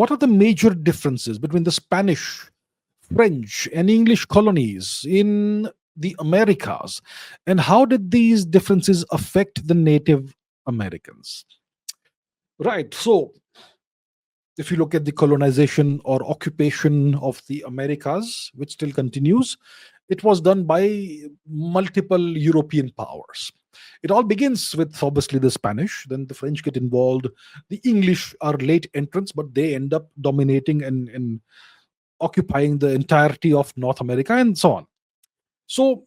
what are the major differences between the Spanish, French, and English colonies in the Americas, and how did these differences affect the Native Americans? Right. So, if you look at the colonization or occupation of the Americas, which still continues, it was done by multiple European powers. It all begins with obviously the Spanish, then the French get involved. The English are late entrants, but they end up dominating and occupying the entirety of North America and so on. So,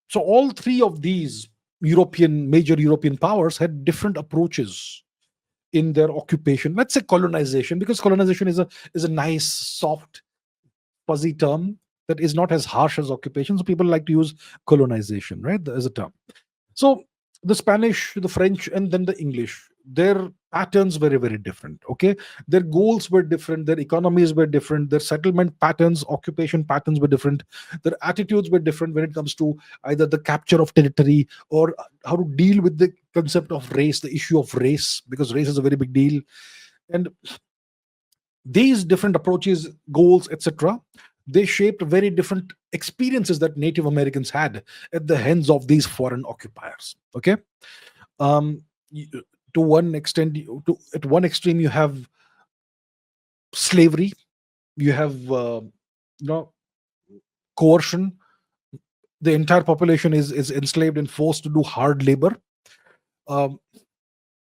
so all three of these major European powers had different approaches in their occupation. Let's say colonization, because colonization is a nice, soft, fuzzy term that is not as harsh as occupation. So people like to use colonization, right, as a term. So the Spanish, the French, and then the English, their patterns were very different. Okay, their goals were different, their economies were different, their settlement patterns, occupation patterns were different, their attitudes were different when it comes to either the capture of territory or how to deal with the concept of race, the issue of race, because race is a very big deal. And these different approaches, goals, etc., they shaped very different experiences that Native Americans had at the hands of these foreign occupiers. Okay, y- to one extent, at one extreme, you have slavery, you have you know coercion. The entire population is enslaved and forced to do hard labor. Um,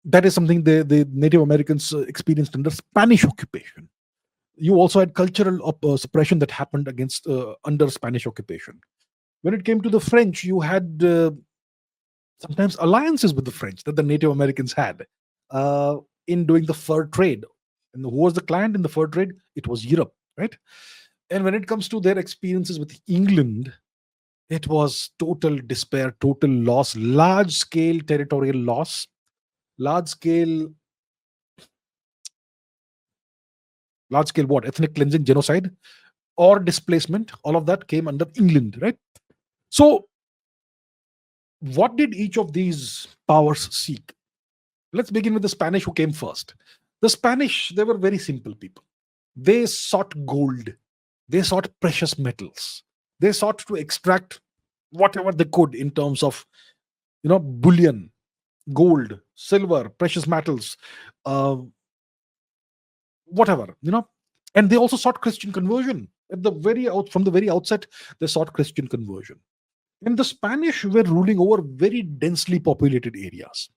that is something the Native Americans experienced under Spanish occupation. You also had cultural suppression that happened against under Spanish occupation. When it came to the French, you had sometimes alliances with the French that the Native Americans had in doing the fur trade. And who was the client in the fur trade? It was Europe, right? And when it comes to their experiences with England, it was total despair, total loss, large scale territorial loss, large scale, what? Ethnic cleansing, genocide, or displacement. All of that came under England, right? So, what did each of these powers seek? Let's begin with the Spanish, who came first. The Spanish, they were very simple people. They sought gold, they sought precious metals, they sought to extract whatever they could in terms of bullion, gold, silver, precious metals, uh, whatever, and they also sought Christian conversion at the from the very outset. They sought Christian conversion. And the Spanish were ruling over very densely populated areas,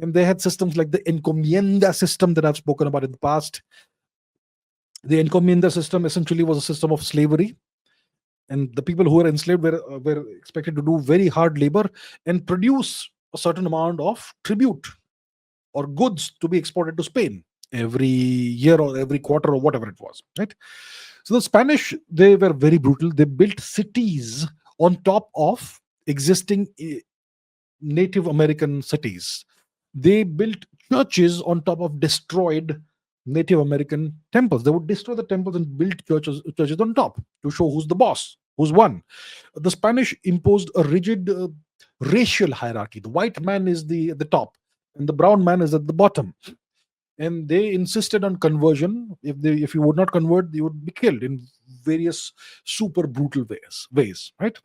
and they had systems like the encomienda system that I've spoken about in the past. The encomienda system essentially was a system of slavery, and the people who were enslaved were expected to do very hard labor and produce a certain amount of tribute or goods to be exported to Spain every year or every quarter or whatever it was, right? So the Spanish, they were very brutal. They built cities on top of existing Native American cities. They built churches on top of destroyed Native American temples. They would destroy the temples and build churches on top to show who's the boss, who's won. The Spanish imposed a rigid racial hierarchy. The white man is at the top, and the brown man is at the bottom. And they insisted on conversion. If you would not convert, you would be killed in various super brutal ways, right?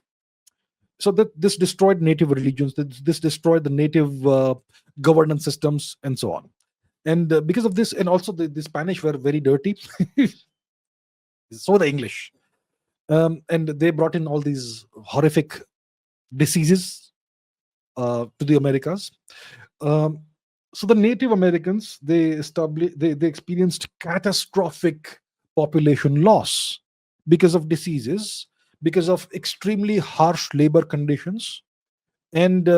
So that this destroyed native religions, this destroyed the native governance systems, and so on. And because of this, and also the Spanish were very dirty, so the English, and they brought in all these horrific diseases to the Americas. Um, so the Native Americans, they experienced catastrophic population loss because of diseases, because of extremely harsh labor conditions, and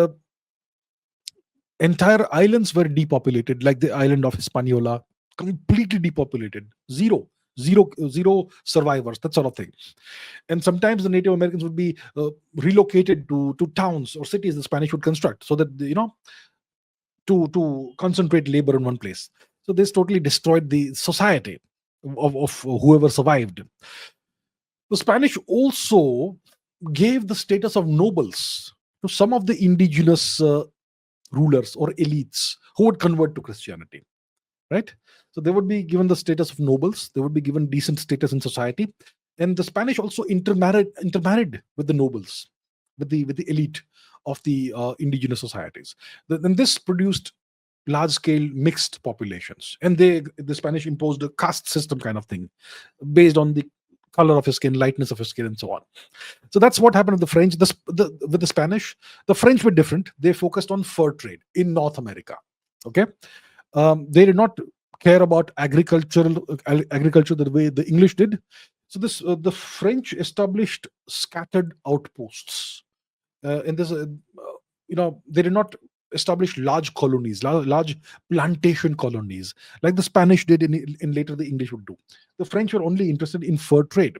entire islands were depopulated, like the island of Hispaniola, completely depopulated, zero survivors, that sort of thing. And sometimes the Native Americans would be relocated to towns or cities the Spanish would construct, so that to concentrate labor in one place. So this totally destroyed the society of whoever survived. The Spanish also gave the status of nobles to some of the indigenous rulers or elites who would convert to Christianity. right? So they would be given the status of nobles. They would be given decent status in society, and the Spanish also intermarried with the nobles, with the elite of the indigenous societies. Then this produced large scale mixed populations, and the Spanish imposed a caste system kind of thing based on the color of his skin, lightness of his skin, and so on. So that's what happened with the French. With the Spanish, the French were different. They focused on fur trade in North America. Okay, they did not care about agriculture the way the English did. So the French established scattered outposts. In this, they did not establish large colonies, large plantation colonies, like the Spanish did in later the English would do. The French were only interested in fur trade,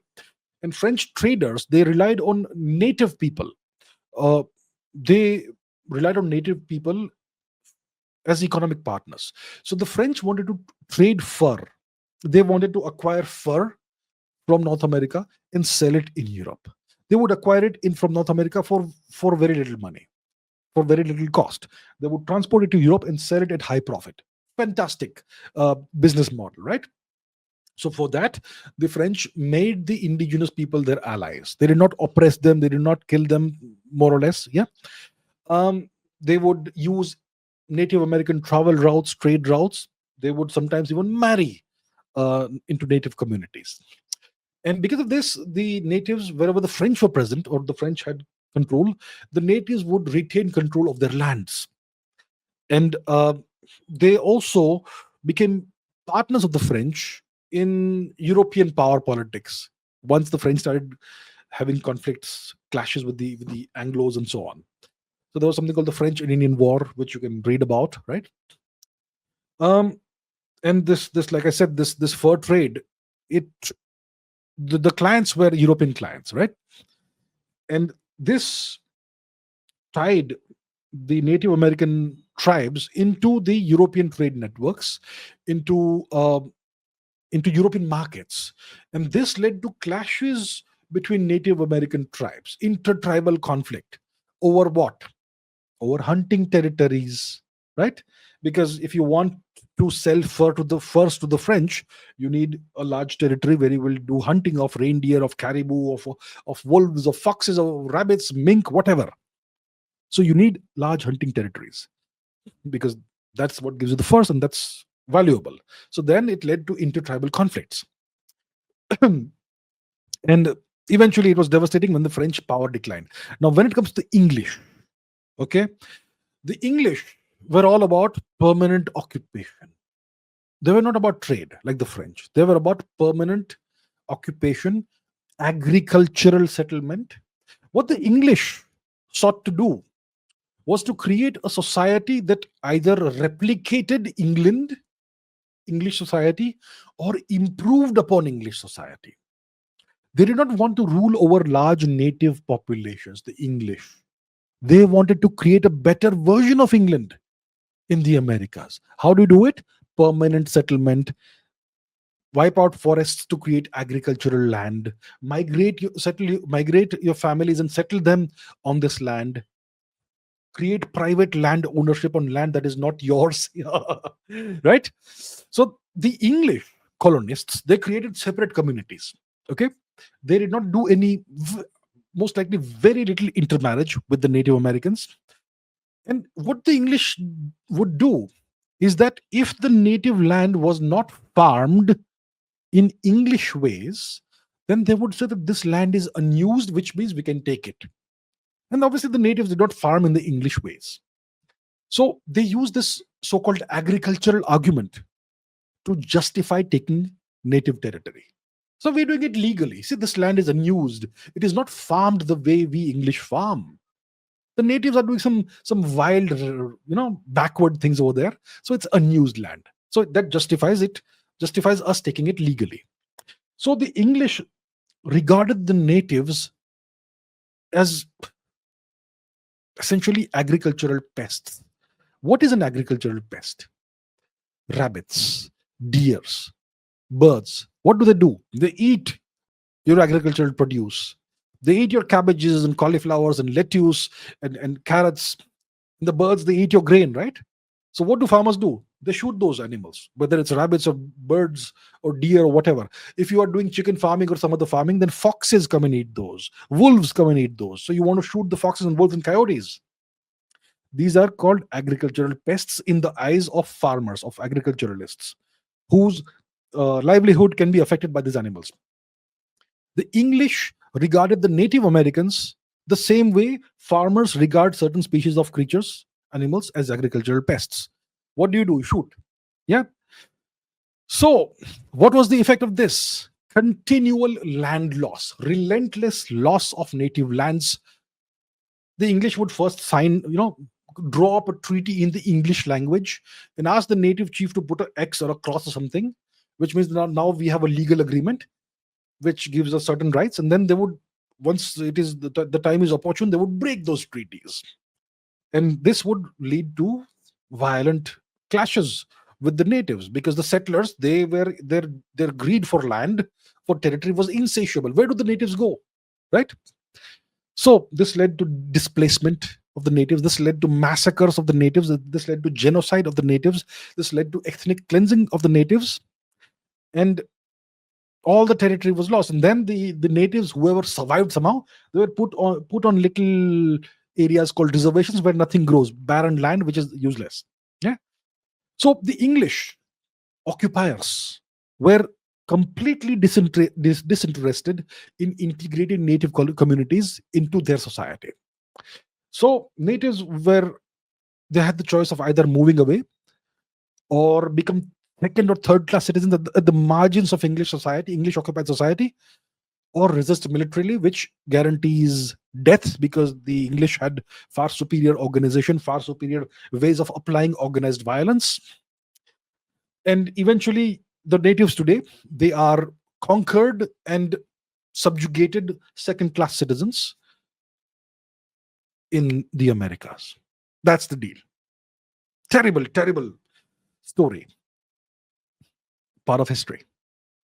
and French traders, they relied on native people. Uh, they relied on native people as economic partners. So the French wanted to trade fur. They wanted to acquire fur from North America and sell it in Europe. They would acquire it in from North America for very little money, for very little cost. They would transport it to Europe and sell it at high profit. Fantastic business model, right? So for that, the French made the indigenous people their allies. They did not oppress them. They did not kill them, more or less. Yeah. They would use Native American travel routes, trade routes. They would sometimes even marry into native communities. And because of this, the natives, wherever the French were present or the French had control, the natives would retain control of their lands. And they also became partners of the French in European power politics once the French started having conflicts, clashes with the Anglos and so on. So there was something called the French and Indian War, which you can read about, right? And this, like I said, this fur trade, the clients were European clients, right? And this tied the Native American tribes into the European trade networks, into European markets, and this led to clashes between Native American tribes, intertribal conflict over what? Over hunting territories, right? Because if you want to sell fur to the French, you need a large territory where you will do hunting of reindeer, of caribou, of wolves, of foxes, of rabbits, mink, whatever. So you need large hunting territories because that's what gives you the furs, and that's valuable. So then it led to intertribal conflicts. And eventually it was devastating when the French power declined. Now, when it comes to English, okay, the English were all about permanent occupation. They were not about trade like the French. They were about permanent occupation, agricultural settlement. What the English sought to do was to create a society that either replicated English society, or improved upon English society. They did not want to rule over large native populations, the English. They wanted to create a better version of England in the Americas. How do you do it? Permanent settlement, wipe out forests to create agricultural land, migrate your families and settle them on this land, create private land ownership on land that is not yours. Right? So the English colonists, they created separate communities. Okay, they did not do any, most likely very little intermarriage with the Native Americans. And what the English would do is that if the native land was not farmed in English ways, then they would say that this land is unused, which means we can take it. And obviously, the natives did not farm in the English ways. So they use this so called agricultural argument to justify taking native territory. So we're doing it legally. See, this land is unused. It is not farmed the way we English farm. The natives are doing some wild, backward things over there. So it's unused land. So that justifies us taking it legally. So the English regarded the natives as essentially agricultural pests. What is an agricultural pest? Rabbits, deers, birds. What do? They eat your agricultural produce. They eat your cabbages and cauliflowers and lettuce and carrots. And the birds, they eat your grain, right? So what do farmers do? They shoot those animals, whether it's rabbits or birds or deer or whatever. If you are doing chicken farming or some other farming, then foxes come and eat those. Wolves come and eat those. So you want to shoot the foxes and wolves and coyotes. These are called agricultural pests in the eyes of farmers, of agriculturalists, whose livelihood can be affected by these animals. The English regarded the Native Americans the same way farmers regard certain species of creatures, animals, as agricultural pests. What do? You shoot. Yeah. So, what was the effect of this? Continual land loss, relentless loss of native lands. The English would first sign, draw up a treaty in the English language and ask the native chief to put an X or a cross or something, which means now we have a legal agreement which gives us certain rights. And then they would, once it is the time is opportune, they would break those treaties. And this would lead to violent clashes with the natives, because the settlers, their greed for land, for territory, was insatiable. Where do the natives go? Right? So this led to displacement of the natives. This led to massacres of the natives. This led to genocide of the natives. This led to ethnic cleansing of the natives. And all the territory was lost. And then the natives, whoever survived somehow, they were put on little areas called reservations where nothing grows, barren land which is useless. Yeah. So the English occupiers were completely disinterested in integrating native communities into their society. So natives they had the choice of either moving away or become second or third class citizens at the margins of English society, English occupied society, or resist militarily, which guarantees death, because the English had far superior organization, far superior ways of applying organized violence. And eventually, the natives today, they are conquered and subjugated second class citizens in the Americas. That's the deal. Terrible, terrible story. Part of history.